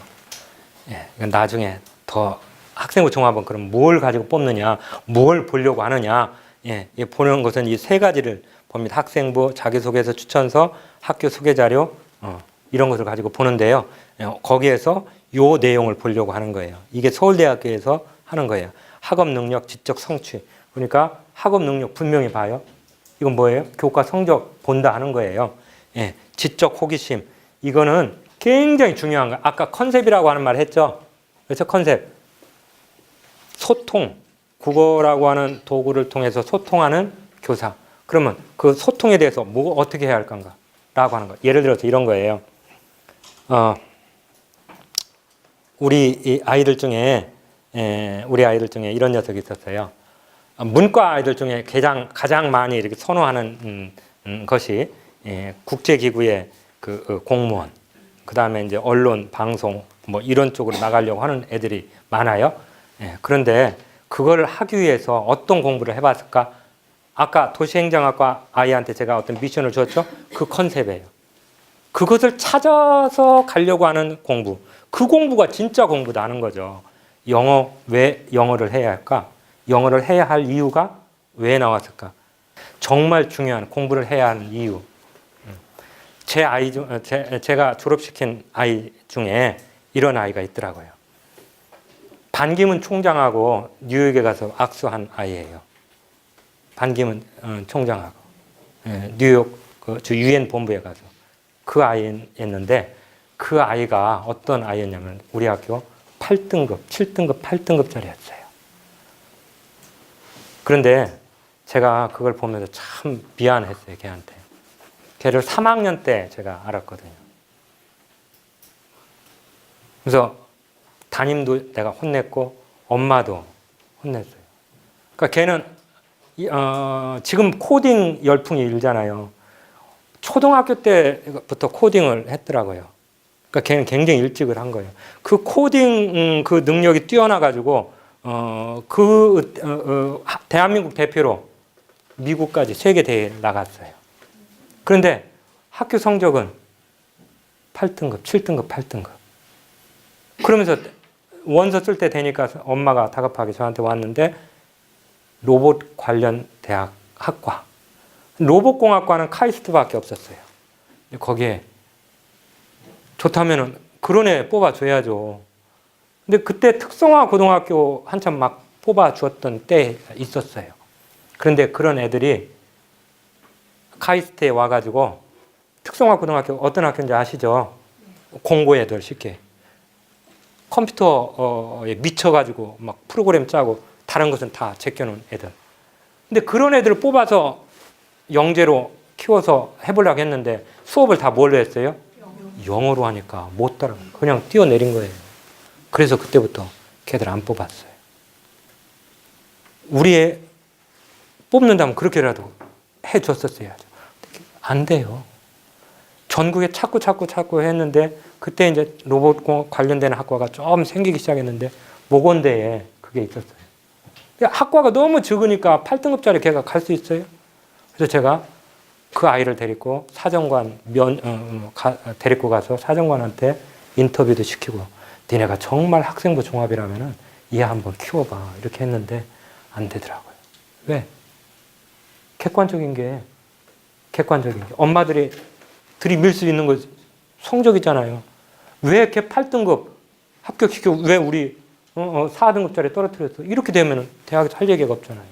이건 나중에 더 학생부 종합은 그럼 뭘 가지고 뽑느냐, 뭘 보려고 하느냐, 보는 것은 이 세 가지를 봅니다. 학생부, 자기소개서, 추천서, 학교 소개자료 이런 것을 가지고 보는데요. 거기에서 요 내용을 보려고 하는 거예요. 이게 서울대학교에서 하는 거예요. 학업 능력, 지적 성취. 그러니까 학업 능력 분명히 봐요. 이건 뭐예요? 교과 성적 본다 하는 거예요. 지적 호기심. 이거는 굉장히 중요한 거예요. 아까 컨셉이라고 하는 말 했죠? 그래서 컨셉. 소통. 국어라고 하는 도구를 통해서 소통하는 교사. 그러면 그 소통에 대해서 어떻게 해야 할 건가? 라고 하는 거. 예를 들어서 이런 거예요. 우리 아이들 중에 이런 녀석이 있었어요. 문과 아이들 중에 가장 많이 이렇게 선호하는 것이 국제기구의 그 공무원, 그 다음에 이제 언론, 방송 뭐 이런 쪽으로 나가려고 하는 애들이 많아요. 그런데 그걸 하기 위해서 어떤 공부를 해봤을까? 아까 도시행정학과 아이한테 제가 어떤 미션을 줬죠? 그 컨셉이에요. 그것을 찾아서 가려고 하는 공부. 그 공부가 진짜 공부다 하는 거죠. 왜 영어를 해야 할까? 영어를 해야 할 이유가 왜 나왔을까? 정말 중요한 공부를 해야 하는 이유. 제가 졸업시킨 아이 중에 이런 아이가 있더라고요. 반기문 총장하고 뉴욕에 가서 악수한 아이예요. 반기문 총장하고 뉴욕 주 유엔 본부에 가서 그 아이였는데 그 아이가 어떤 아이였냐면 우리 학교 8등급, 7등급, 8등급짜리였어요. 그런데 제가 그걸 보면서 참 미안했어요, 걔한테. 걔를 3학년 때 제가 알았거든요. 그래서 담임도 내가 혼냈고 엄마도 혼냈어요. 그러니까 걔는 지금 코딩 열풍이 일잖아요. 초등학교 때부터 코딩을 했더라고요. 그러니까 걔는 굉장히 일찍을 한 거예요. 그 코딩 그 능력이 뛰어나가지고 대한민국 대표로 미국까지 세계 대회에 나갔어요. 그런데 학교 성적은 8등급, 7등급, 8등급. 그러면서 원서 쓸 때 되니까 엄마가 다급하게 저한테 왔는데 로봇 관련 대학 학과. 로봇공학과는 카이스트밖에 없었어요. 거기에 좋다면은 그런 애 뽑아줘야죠. 근데 그때 특성화 고등학교 한참 막 뽑아주었던 때 있었어요. 그런데 그런 애들이 카이스트에 와가지고 특성화 고등학교 어떤 학교인지 아시죠? 공고 애들 쉽게 컴퓨터에 미쳐가지고 막 프로그램 짜고 다른 것은 다 제껴놓은 애들. 근데 그런 애들을 뽑아서 영재로 키워서 해보려고 했는데 수업을 다 뭘로 했어요? 영어로 하니까 못 따라 그냥 뛰어내린 거예요. 그래서 그때부터 걔들 안 뽑았어요. 우리 애 뽑는다면 그렇게라도 해줬었어야죠. 안 돼요. 전국에 찾고 했는데 그때 이제 로봇 관련된 학과가 좀 생기기 시작했는데 모건대에 그게 있었어요. 학과가 너무 적으니까 8등급짜리 걔가 갈 수 있어요. 그래서 제가 그 아이를 데리고 사정관 데리고 가서 사정관한테 인터뷰도 시키고 니네가 정말 학생부 종합이라면은 얘 한번 키워봐 이렇게 했는데 안 되더라고요. 왜? 객관적인 게 엄마들이 들이밀 수 있는 거 성적이잖아요. 왜 이렇게 8등급 합격시켜 왜 우리 4등급짜리 떨어뜨렸어? 이렇게 되면 대학에서 할 얘기가 없잖아요.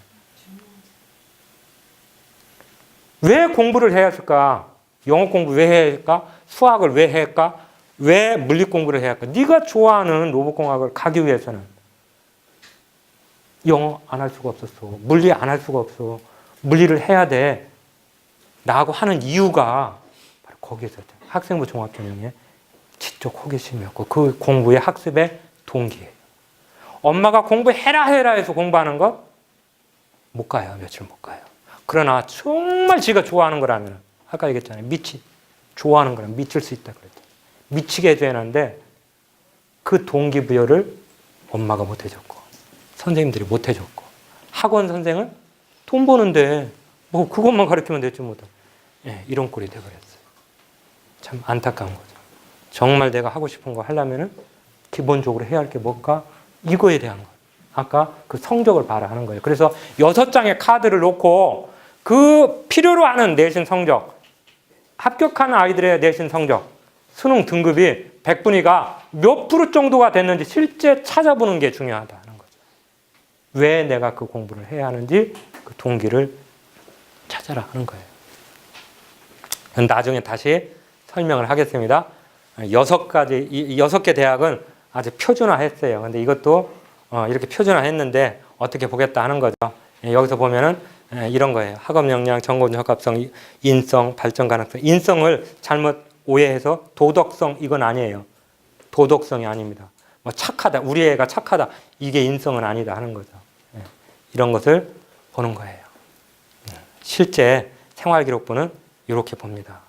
왜 공부를 해야 할까? 영어 공부 왜 해야 할까? 수학을 왜 해야 할까? 왜 물리 공부를 해야 할까? 네가 좋아하는 로봇공학을 가기 위해서는 영어 안 할 수가 없었어. 물리 안 할 수가 없어. 물리를 해야 돼. 나하고 하는 이유가 바로 거기에서 학생부 종합전형의 지적 호기심이었고 그 공부의 학습의 동기예요. 엄마가 공부해라 해서 공부하는 것 못 가요. 며칠 못 가요. 그러나 정말 지가 좋아하는 거라면 아까 얘기했잖아요. 좋아하는 거라면 미칠 수 있다 그랬죠. 미치게 해줘야 하는데 그 동기부여를 엄마가 못 해줬고 선생님들이 못 해줬고 학원 선생은 돈 버는데 뭐 그것만 가르치면 됐지 뭐. 예, 이런 꼴이 돼버렸어요. 참 안타까운 거죠. 정말 내가 하고 싶은 거 하려면은 기본적으로 해야 할 게 뭘까? 이거에 대한 거. 아까 그 성적을 봐라 하는 거예요. 그래서 6장의 카드를 놓고 그 필요로 하는 내신 성적, 합격한 아이들의 내신 성적, 수능 등급이 100분위가 몇 프로 정도가 됐는지 실제 찾아보는 게 중요하다는 거죠. 왜 내가 그 공부를 해야 하는지 그 동기를 찾아라 하는 거예요. 나중에 다시 설명을 하겠습니다. 6개 대학은 아주 표준화했어요. 근데 이것도 이렇게 표준화했는데 어떻게 보겠다 하는 거죠. 여기서 보면은 이런 거예요. 학업 역량, 전공 적합성, 인성, 발전 가능성. 인성을 잘못 오해해서 도덕성 이건 아니에요. 도덕성이 아닙니다. 뭐 착하다, 우리 애가 착하다. 이게 인성은 아니다 하는 거죠. 이런 것을 보는 거예요. 실제 생활기록부는 이렇게 봅니다.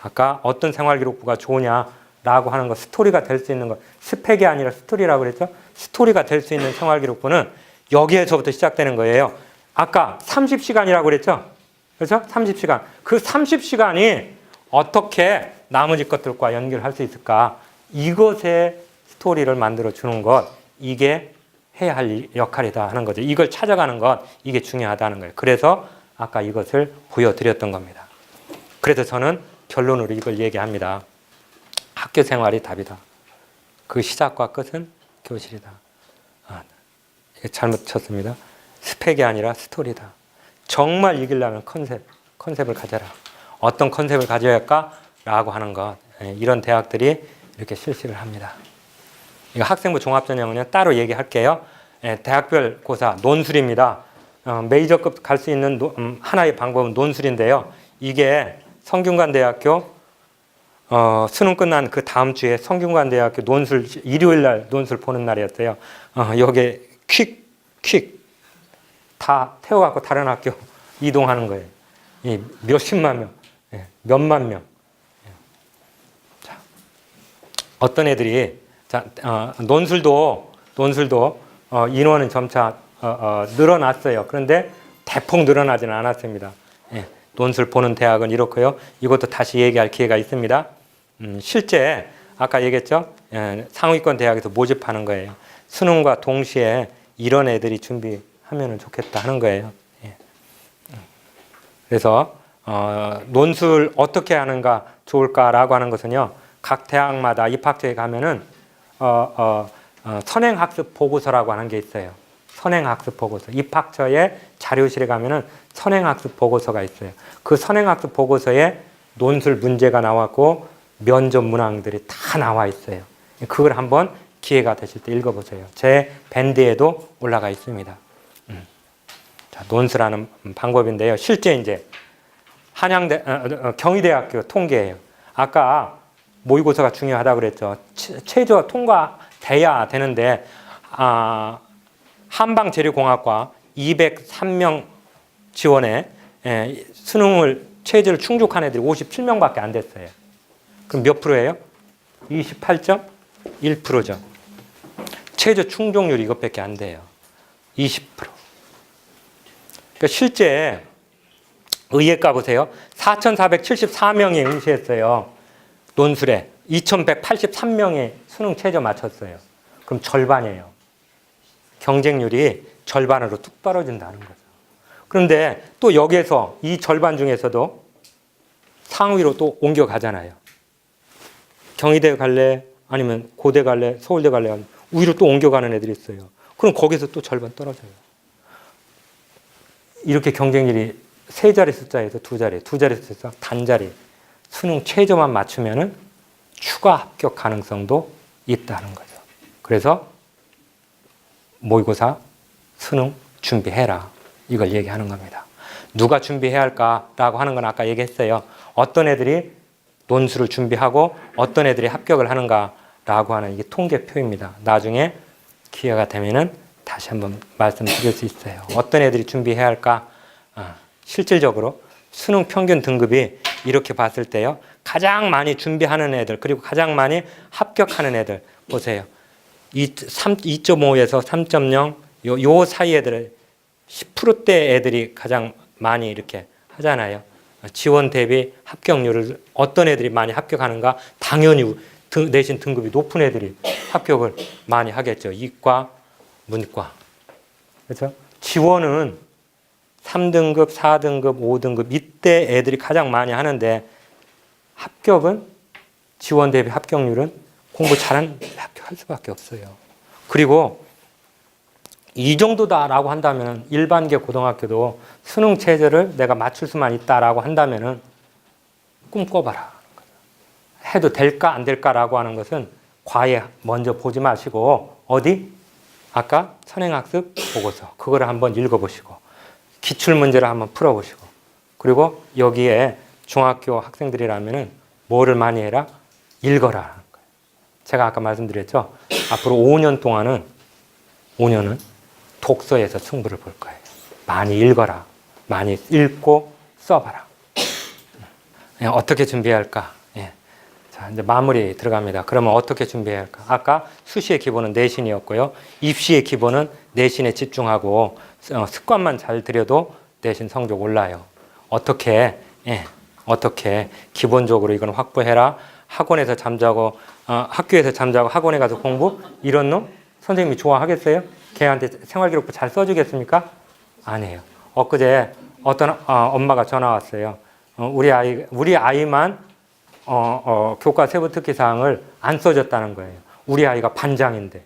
아까 어떤 생활기록부가 좋으냐라고 하는 거, 스토리가 될 수 있는 것, 스펙이 아니라 스토리라고 그랬죠? 스토리가 될 수 있는 생활기록부는 여기에서부터 시작되는 거예요. 아까 30시간이라고 그랬죠? 그렇죠? 30시간. 그 30시간이 어떻게 나머지 것들과 연결할 수 있을까? 이것의 스토리를 만들어 주는 것, 이게 해야 할 역할이다 하는 거죠. 이걸 찾아가는 것, 이게 중요하다는 거예요. 그래서 아까 이것을 보여드렸던 겁니다. 그래서 저는 결론으로 이걸 얘기합니다. 학교 생활이 답이다. 그 시작과 끝은 교실이다. 이게 잘못 쳤습니다. 스펙이 아니라 스토리다. 정말 이기려면 컨셉을 가져라. 어떤 컨셉을 가져야 할까라고 하는 것. 이런 대학들이 이렇게 실시를 합니다. 이거 학생부 종합전형은 따로 얘기할게요. 대학별 고사 논술입니다. 메이저급 갈 수 있는 하나의 방법은 논술인데요. 이게 성균관대학교 수능 끝난 그 다음 주에 성균관대학교 논술 일요일 날 논술 보는 날이었어요. 여기에 퀵 다 태워갖고 다른 학교 이동하는 거예요. 이 몇십만 명, 몇만 명. 자, 어떤 애들이 논술도 인원은 점차 늘어났어요. 그런데 대폭 늘어나지는 않았습니다. 논술 보는 대학은 이렇고요. 이것도 다시 얘기할 기회가 있습니다. 실제 아까 얘기했죠? 상위권 대학에서 모집하는 거예요. 수능과 동시에 이런 애들이 준비하면 좋겠다 하는 거예요. 예. 그래서 논술 어떻게 하는가 좋을까라고 하는 것은요. 각 대학마다 입학처에 가면은 선행학습 보고서라고 하는 게 있어요. 선행학습 보고서. 입학처에 자료실에 가면은 선행학습 보고서가 있어요. 그 선행학습 보고서에 논술 문제가 나왔고 면접 문항들이 다 나와 있어요. 그걸 한번 기회가 되실 때 읽어보세요. 제 밴드에도 올라가 있습니다. 자, 논술하는 방법인데요. 실제 이제 경희대학교 통계예요. 아까 모의고사가 중요하다고 그랬죠. 최저 통과돼야 되는데 한방재료공학과 203명 지원에 수능을 최저를 충족한 애들이 57명밖에 안 됐어요. 그럼 몇 프로예요? 28.1%죠. 최저 충족률이 이것밖에 안 돼요. 20%. 그러니까 실제 의예과 보세요. 4,474명이 응시했어요. 논술에 2,183명이 수능 최저 맞췄어요. 그럼 절반이에요. 경쟁률이 절반으로 뚝 떨어진다는 거죠. 그런데 또 여기에서 이 절반 중에서도 상위로 또 옮겨가잖아요. 경희대 갈래? 아니면 고대 갈래? 서울대 갈래? 위로 또 옮겨가는 애들이 있어요. 그럼 거기서 또 절반 떨어져요. 이렇게 경쟁률이 세 자리 숫자에서 두 자리 숫자 단자리 수능 최저만 맞추면은 추가 합격 가능성도 있다는 거죠. 그래서 모의고사 수능 준비해라. 이걸 얘기하는 겁니다. 누가 준비해야 할까라고 하는 건 아까 얘기했어요. 어떤 애들이 논술을 준비하고 어떤 애들이 합격을 하는가라고 하는 이게 통계표입니다. 나중에 기회가 되면은 다시 한번 말씀드릴 수 있어요. 어떤 애들이 준비해야 할까? 실질적으로 수능 평균 등급이 이렇게 봤을 때요. 가장 많이 준비하는 애들 그리고 가장 많이 합격하는 애들 보세요. 2.5에서 3.0 요 사이 애들 10%대 애들이 가장 많이 이렇게 하잖아요. 지원 대비 합격률을 어떤 애들이 많이 합격하는가? 당연히 내신 등급이 높은 애들이 합격을 많이 하겠죠. 이과, 문과. 그렇죠? 지원은 3등급, 4등급, 5등급 이때 애들이 가장 많이 하는데 합격은 지원 대비 합격률은 공부 잘하는 합격할 수밖에 없어요. 그리고 이 정도다라고 한다면 일반계 고등학교도 수능 체제를 내가 맞출 수만 있다라고 한다면은 꿈꿔봐라. 해도 될까 안 될까라고 하는 것은 과외 먼저 보지 마시고 어디? 아까 선행학습 보고서 그거를 한번 읽어보시고 기출문제를 한번 풀어보시고 그리고 여기에 중학교 학생들이라면은 뭐를 많이 해라? 읽어라. 제가 아까 말씀드렸죠. 앞으로 5년 동안은 5년은 독서에서 승부를 볼 거예요. 많이 읽어라. 많이 읽고 써봐라. 어떻게 준비해야 할까? 예. 자, 이제 마무리 들어갑니다. 그러면 어떻게 준비해야 할까? 아까 수시의 기본은 내신이었고요. 입시의 기본은 내신에 집중하고 습관만 잘 들여도 내신 성적 올라요. 어떻게 기본적으로 이건 확보해라. 학원에서 잠자고 학교에서 잠자고 학원에 가서 공부 이런 놈 선생님이 좋아하겠어요? 걔한테 생활기록부 잘 써주겠습니까? 아니에요. 엊그제 어떤 엄마가 전화 왔어요. 우리 아이만 교과 세부 특기 사항을 안 써줬다는 거예요. 우리 아이가 반장인데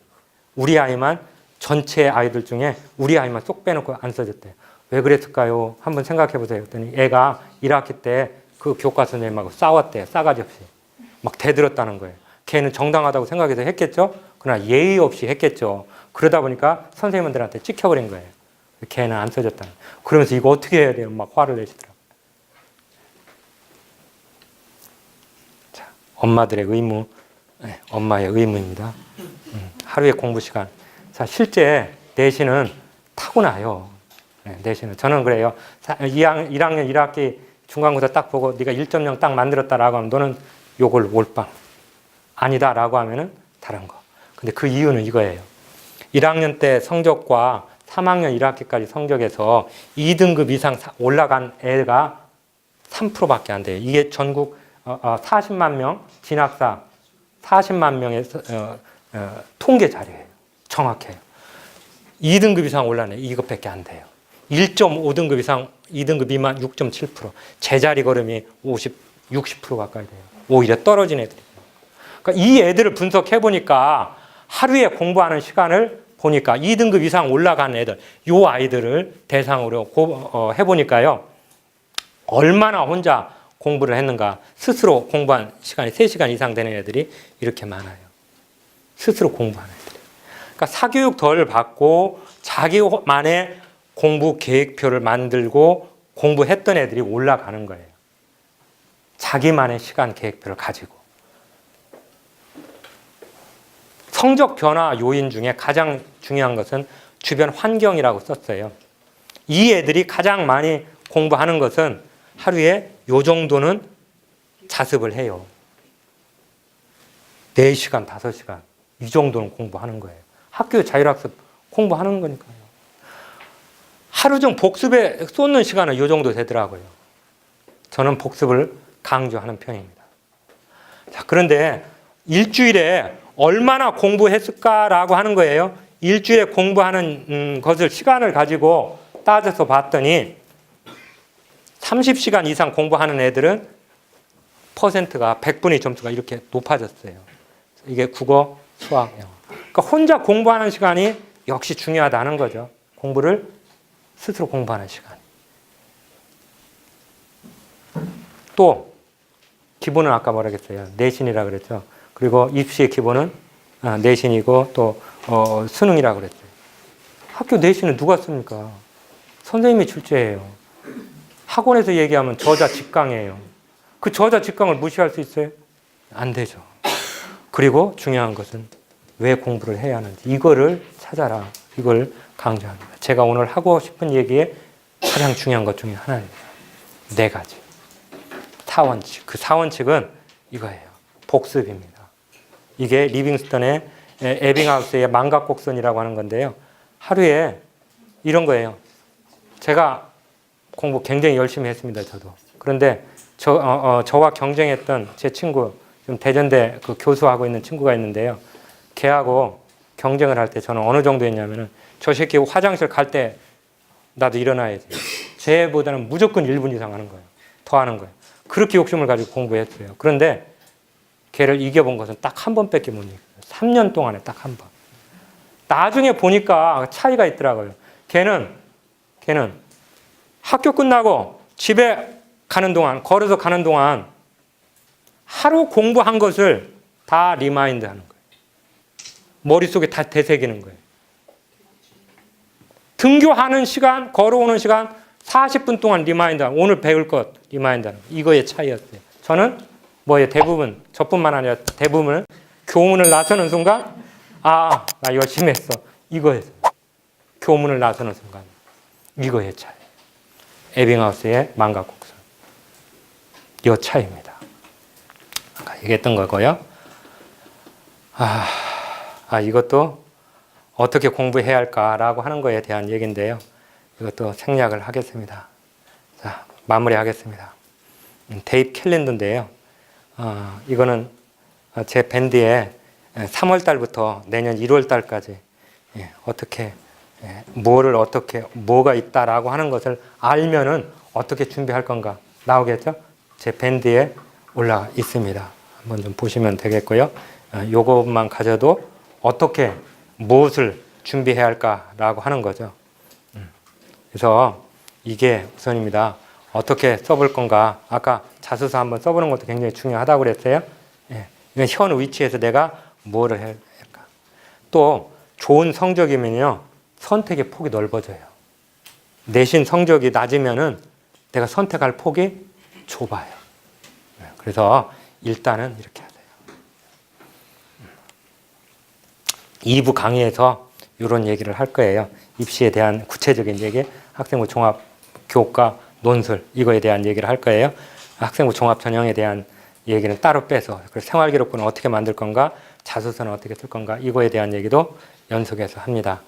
우리 아이만 전체 아이들 중에 우리 아이만 쏙 빼놓고 안 써줬대요. 왜 그랬을까요? 한번 생각해 보세요. 그랬더니 애가 1학기 때 그 교과 선생님하고 싸웠대요. 싸가지 없이. 막 대들었다는 거예요. 걔는 정당하다고 생각해서 했겠죠? 그러나 예의 없이 했겠죠. 그러다 보니까 선생님들한테 찍혀버린 거예요. 걔는 안 써줬다는 거예요. 그러면서 이거 어떻게 해야 돼요? 막 화를 내시더라고요. 자, 엄마들의 의무, 엄마의 의무입니다. 하루의 공부 시간. 자, 실제 내신은 타고나요. 내신은. 저는 그래요. 1학년 1학기 중간고사 딱 보고 네가 1.0 딱 만들었다라고 하면 너는 요걸 몰빵. 아니다라고 하면은 다른 거. 근데 그 이유는 이거예요. 1학년 때 성적과 3학년 1학기까지 성적에서 2등급 이상 올라간 애가 3%밖에 안 돼요. 이게 전국 40만 명 진학사 40만 명의 통계 자료예요. 정확해요. 2등급 이상 올라네. 이것밖에 안 돼요. 1.5등급 이상 2등급 미만 6.7%. 제자리 걸음이 60% 가까이 돼요. 오히려 떨어진 애들이. 그러니까 이 애들을 분석해 보니까 하루에 공부하는 시간을 보니까 2등급 이상 올라간 애들, 요 아이들을 대상으로 해보니까요. 얼마나 혼자 공부를 했는가. 스스로 공부한 시간이 3시간 이상 되는 애들이 이렇게 많아요. 스스로 공부하는 애들이. 그러니까 사교육 덜 받고 자기만의 공부 계획표를 만들고 공부했던 애들이 올라가는 거예요. 자기만의 시간 계획표를 가지고. 성적 변화 요인 중에 가장 중요한 것은 주변 환경이라고 썼어요. 이 애들이 가장 많이 공부하는 것은 하루에 요 정도는 자습을 해요. 4시간, 5시간. 이 정도는 공부하는 거예요. 학교 자율학습 공부하는 거니까요. 하루 종 복습에 쏟는 시간은 요 정도 되더라고요. 저는 복습을 강조하는 편입니다. 자, 그런데 일주일에 얼마나 공부했을까라고 하는 거예요. 일주일에 공부하는 것을 시간을 가지고 따져서 봤더니 30시간 이상 공부하는 애들은 퍼센트가 100분의 점수가 이렇게 높아졌어요. 이게 국어, 수학, 영어. 그러니까 혼자 공부하는 시간이 역시 중요하다는 거죠. 공부를 스스로 공부하는 시간. 또 기본은 아까 뭐라 그랬어요? 내신이라고 그랬죠. 그리고 입시의 기본은 내신이고 또 수능이라고 그랬어요. 학교 내신은 누가 씁니까? 선생님이 출제해요. 학원에서 얘기하면 저자 직강이에요. 그 저자 직강을 무시할 수 있어요? 안 되죠. 그리고 중요한 것은 왜 공부를 해야 하는지 이거를 찾아라. 이걸 강조합니다. 제가 오늘 하고 싶은 얘기의 가장 중요한 것 중에 하나입니다. 4가지. 4원칙. 그 4원칙은 이거예요. 복습입니다. 이게 리빙스턴의 에빙하우스의 망각곡선이라고 하는 건데요. 하루에 이런 거예요. 제가 공부 굉장히 열심히 했습니다. 저도. 그런데 저와 경쟁했던 제 친구, 좀 대전대 그 교수하고 있는 친구가 있는데요. 걔하고 경쟁을 할 때 저는 어느 정도 했냐면은 저 새끼 화장실 갈 때 나도 일어나야지. 쟤보다는 무조건 1분 이상 하는 거예요. 더 하는 거예요. 그렇게 욕심을 가지고 공부했어요. 그런데 걔를 이겨본 것은 딱 한 번밖에 못 이겼어요. 3년 동안에 딱 한 번. 나중에 보니까 차이가 있더라고요. 걔는 학교 끝나고 집에 가는 동안, 걸어서 가는 동안 하루 공부한 것을 다 리마인드 하는 거예요. 머릿속에 다 되새기는 거예요. 등교하는 시간, 걸어오는 시간 40분 동안 리마인드 하고 오늘 배울 것 리마인드 하는 거예요. 이거의 차이였어요. 저는 뭐예요? 대부분, 저뿐만 아니라 대부분은 교문을 나서는 순간 나 열심히 했어. 이거예요. 교문을 나서는 순간 이거의 차이. 에빙하우스의 망각곡선. 이 차이입니다. 아까 얘기했던 거고요. 이것도 어떻게 공부해야 할까라고 하는 거에 대한 얘기인데요. 이것도 생략을 하겠습니다. 자, 마무리하겠습니다. 데이브 캘린더인데요. 이거는 제 밴드에 3월 달부터 내년 1월 달까지 어떻게 뭐가 있다라고 하는 것을 알면은 어떻게 준비할 건가 나오겠죠? 제 밴드에 올라 있습니다. 한번 좀 보시면 되겠고요. 요것만 가져도 어떻게 무엇을 준비해야 할까라고 하는 거죠. 그래서 이게 우선입니다. 어떻게 써볼 건가? 아까 자소서 한번 써보는 것도 굉장히 중요하다고 그랬어요. 이건 현 위치에서 내가 뭐를 해야 할까? 또 좋은 성적이면요. 선택의 폭이 넓어져요. 내신 성적이 낮으면은 내가 선택할 폭이 좁아요. 그래서 일단은 이렇게 하세요. 2부 강의에서 이런 얘기를 할 거예요. 입시에 대한 구체적인 얘기, 학생부 종합 교과 논술 이거에 대한 얘기를 할 거예요. 학생부 종합 전형에 대한 얘기는 따로 빼서 그래서 생활기록부는 어떻게 만들 건가, 자소서는 어떻게 쓸 건가 이거에 대한 얘기도 연속해서 합니다.